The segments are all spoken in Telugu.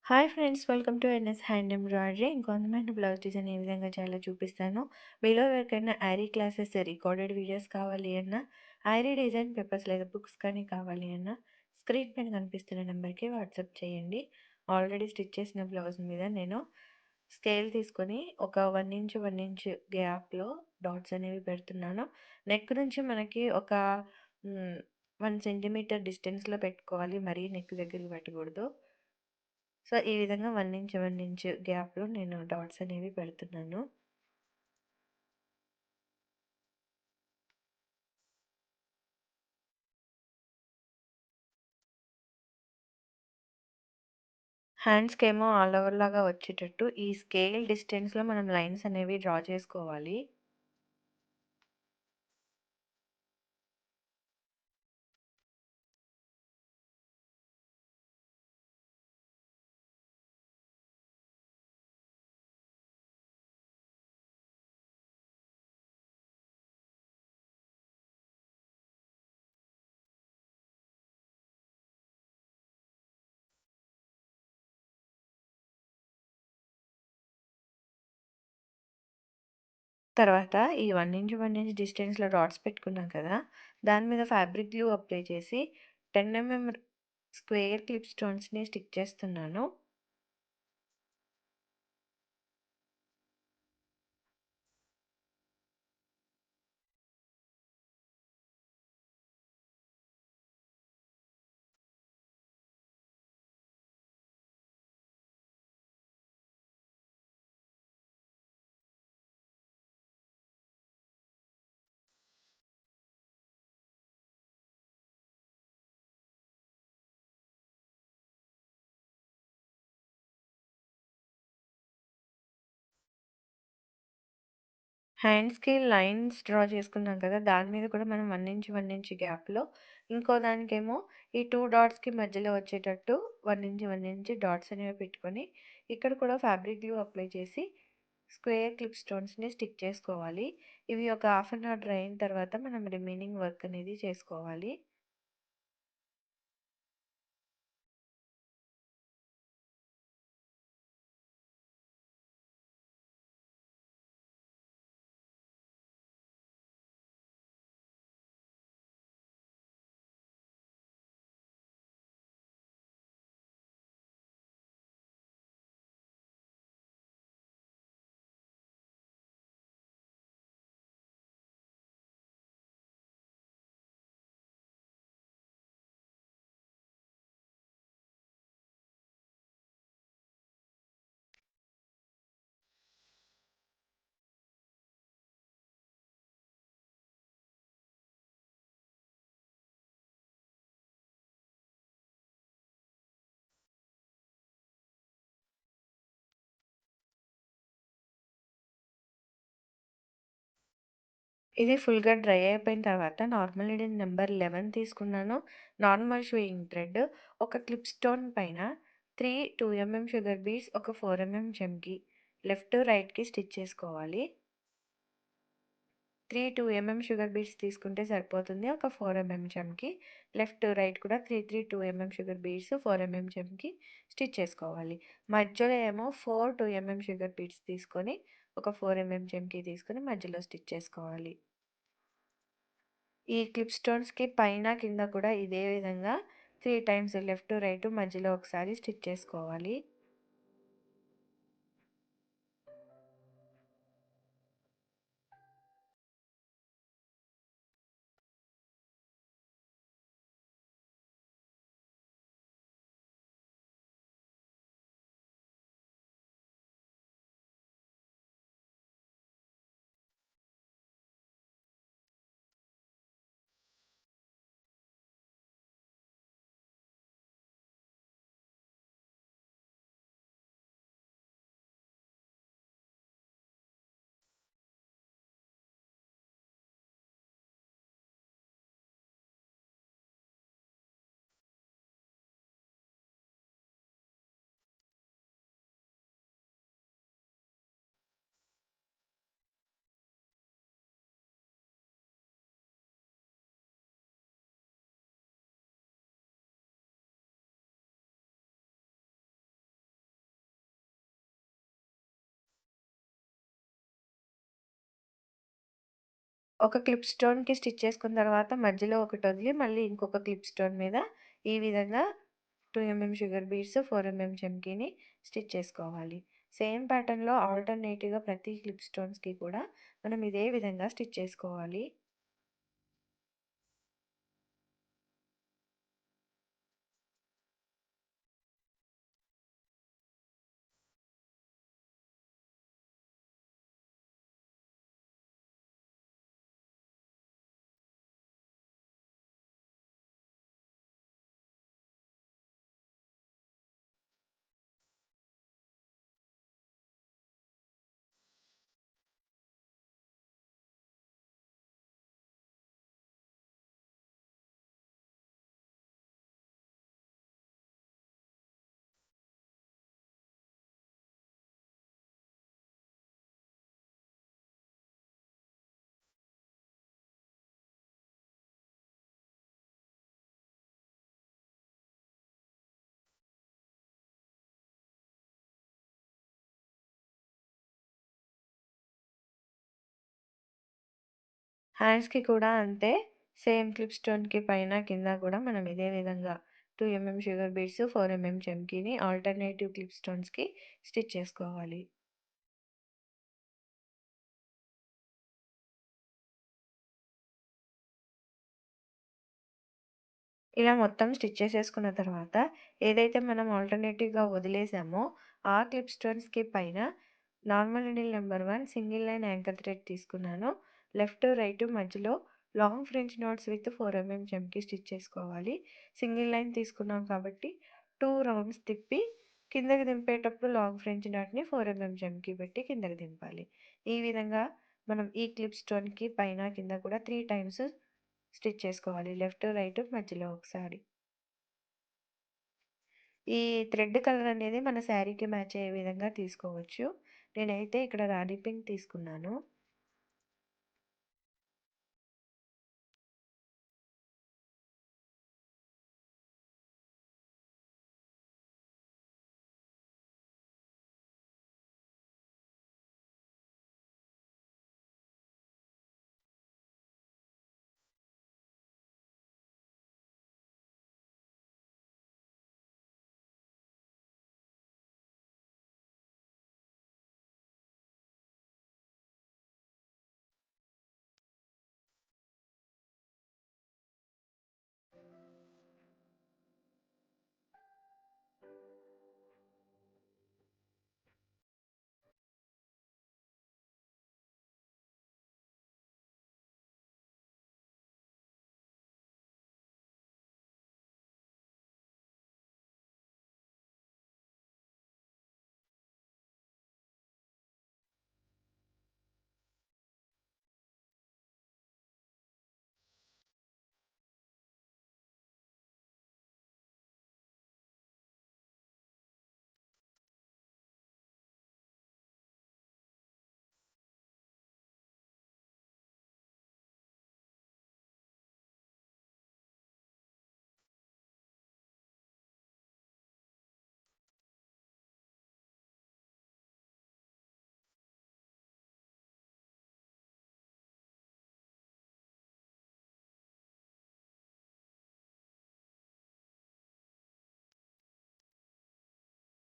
Hi friends, welcome to NS hand embroidery. ఇంకొంతమంది బ్లౌజ్ డిజైన్ ఏ విధంగా చేయాలో చూపిస్తాను. మీలో ఎవరికైనా ఐరీ క్లాసెస్ రికార్డెడ్ వీడియోస్ కావాలి అన్నా, ఐరీ డిజైన్ పేపర్స్ లేదా బుక్స్ కానీ కావాలి అన్నా, స్క్రీన్ పైన కనిపిస్తున్న నెంబర్కి వాట్సాప్ చేయండి. ఆల్రెడీ స్టిచ్ చేసిన బ్లౌజ్ మీద నేను స్కేల్ తీసుకొని ఒక 1 ఇంచ్ గ్యాప్లో డాట్స్ అనేవి పెడుతున్నాను. నెక్ నుంచి మనకి ఒక 1 సెంటీమీటర్ డిస్టెన్స్లో పెట్టుకోవాలి, మరీ నెక్ దగ్గరికి పెట్టకూడదు. సో, ఈ విధంగా 1 ఇంచ్ గ్యాప్‌లో నేను డాట్స్ అనేవి పెడుతున్నాను. హ్యాండ్స్‌కేమో ఆల్ ఓవర్ లాగా వచ్చేటట్టు ఈ స్కేల్ డిస్టెన్స్‌లో మనం లైన్స్ అనేవి డ్రా చేసుకోవాలి. తర్వాత ఈ 1 ఇంచ్ డిస్టెన్స్‌లో డాట్స్ పెట్టుకున్నాం కదా! దాని మీద ఫ్యాబ్రిక్ గ్లూ అప్లై చేసి 10 స్క్వేర్ క్లిప్ స్టోన్స్‌ని స్టిక్ చేస్తున్నాను. హ్యాండ్స్‌కి లైన్స్ డ్రా చేసుకున్నాం కదా! దాని మీద కూడా మనం 1 ఇంచ్ గ్యాప్‌లో ఇంకో దానికేమో ఈ 2 డాట్స్‌కి మధ్యలో వచ్చేటట్టు 1 ఇంచ్ డాట్స్ అనేవి పెట్టుకొని, ఇక్కడ కూడా ఫ్యాబ్రిక్ గ్లూ అప్లై చేసి స్క్వేర్ క్లిప్ స్టోన్స్‌ని స్టిక్ చేసుకోవాలి. ఇవి ఒక హాఫ్ అన్ అవర్ డ్రై అయిన తర్వాత మనం రిమైనింగ్ వర్క్ అనేది చేసుకోవాలి. ఇది ఫుల్‌గా డ్రై అయిపోయిన తర్వాత నార్మల్ నీడిల్ నంబర్ 11 తీసుకున్నాను. నార్మల్ షూయింగ్ థ్రెడ్, ఒక క్లిప్ స్టోన్ పైన 2 షుగర్ బీడ్స్, ఒక 4 జంకి లెఫ్ట్, రైట్‌కి స్టిచ్ చేసుకోవాలి. 2 షుగర్ బీడ్స్ తీసుకుంటే సరిపోతుంది. ఒక 4 జంకి లెఫ్ట్, రైట్ కూడా 2 షుగర్ బీడ్స్, 4 జంకి స్టిచ్ చేసుకోవాలి. మధ్యలో ఏమో 2 షుగర్ బీడ్స్ తీసుకొని, ఒక 4 జంకి తీసుకొని మధ్యలో స్టిచ్ చేసుకోవాలి. ఈ క్లిప్ స్టోన్స్‌కి పైన, కింద కూడా ఇదే విధంగా 3 టైమ్స్ లెఫ్ట్, రైట్ మధ్యలో ఒకసారి స్టిచ్ చేసుకోవాలి. ఒక క్లిప్ స్టోన్‌కి స్టిచ్ చేసుకున్న తర్వాత మధ్యలో ఒకటి వదిలి మళ్ళీ ఇంకొక క్లిప్ స్టోన్ మీద ఈ విధంగా 2 షుగర్ బీడ్స్, 4 చమ్కీని స్టిచ్ చేసుకోవాలి. సేమ్ ప్యాటర్న్‌లో ఆల్టర్‌నేటివ్‌గా ప్రతి క్లిప్ స్టోన్స్‌కి కూడా మనం ఇదే విధంగా స్టిచ్ చేసుకోవాలి. హ్యాండ్స్‌కి కూడా అంతే. సేమ్ క్లిప్ స్టోన్‌కి పైన, కింద కూడా మనం ఇదే విధంగా 2 షుగర్ బీడ్స్, 4 చమ్కీని ఆల్టర్‌నేటివ్ క్లిప్ స్టోన్స్‌కి స్టిచ్ చేసుకోవాలి. ఇలా మొత్తం స్టిచ్ చేసేసుకున్న తర్వాత ఏదైతే మనం ఆల్టర్‌నేటివ్‌గా వదిలేసామో ఆ క్లిప్ స్టోన్స్‌కి పైన normal needle number 1 single line anchor thread తీసుకున్నాను. లెఫ్ట్, రైట్ మధ్యలో లాంగ్ ఫ్రెంచ్ నాట్స్ విత్ 4 చమ్కీ స్టిచ్ చేసుకోవాలి. సింగిల్ లైన్ తీసుకున్నాం కాబట్టి 2 రౌండ్స్ తిప్పి కిందకి దింపేటప్పుడు లాంగ్ ఫ్రెంచ్ నాట్‌ని 4 చమ్కీ పెట్టి కిందకి దింపాలి. ఈ విధంగా మనం ఈ క్లిప్ స్టోన్‌కి పైన, కింద కూడా 3 టైమ్స్ స్టిచ్ చేసుకోవాలి. లెఫ్ట్, రైట్ మధ్యలో ఒకసారి. ఈ థ్రెడ్ కలర్ అనేది మన శారీకి మ్యాచ్ అయ్యే విధంగా తీసుకోవచ్చు. నేనైతే ఇక్కడ రాణి పింక్ తీసుకున్నాను.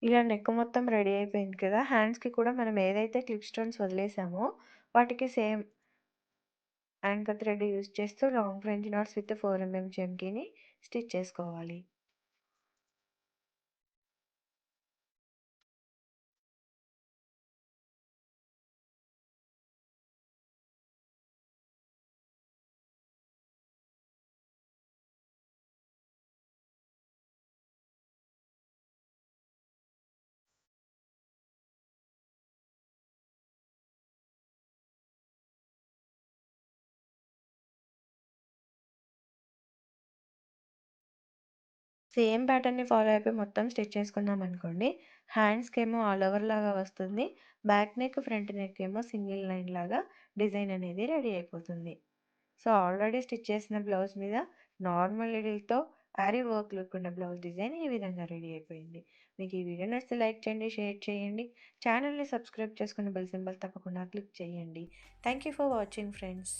ఇలా నెక్ మొత్తం రెడీ అయిపోయింది కదా! హ్యాండ్స్‌కి కూడా మనం ఏదైతే క్లిప్ స్టోన్స్ వదిలేసామో వాటికి సేమ్ యాంకర్ థ్రెడ్ యూజ్ చేస్తూ లాంగ్ ఫ్రెంచ్ నాట్స్ విత్ 4 చమ్కీని స్టిచ్ చేసుకోవాలి. సేమ్ ప్యాటర్న్‌ని ఫాలో అయిపోయి మొత్తం స్టిచ్ చేసుకున్నామనుకోండి, హ్యాండ్స్‌కేమో ఆల్ ఓవర్ లాగా వస్తుంది. బ్యాక్ నెక్, ఫ్రంట్ నెక్ ఏమో సింగిల్ లైన్ లాగా డిజైన్ అనేది రెడీ అయిపోతుంది. సో, ఆల్రెడీ స్టిచ్ చేసిన బ్లౌజ్ మీద నార్మల్ నీడిల్‌తో ఆరి వర్క్ లుక్ ఉన్న బ్లౌజ్ డిజైన్ ఈ విధంగా రెడీ అయిపోయింది. మీకు ఈ వీడియో నచ్చితే లైక్ చేయండి, షేర్ చేయండి. ఛానల్‌ని సబ్స్క్రైబ్ చేసుకుని బెల్ సింబల్ తప్పకుండా క్లిక్ చేయండి. Thank you for watching friends.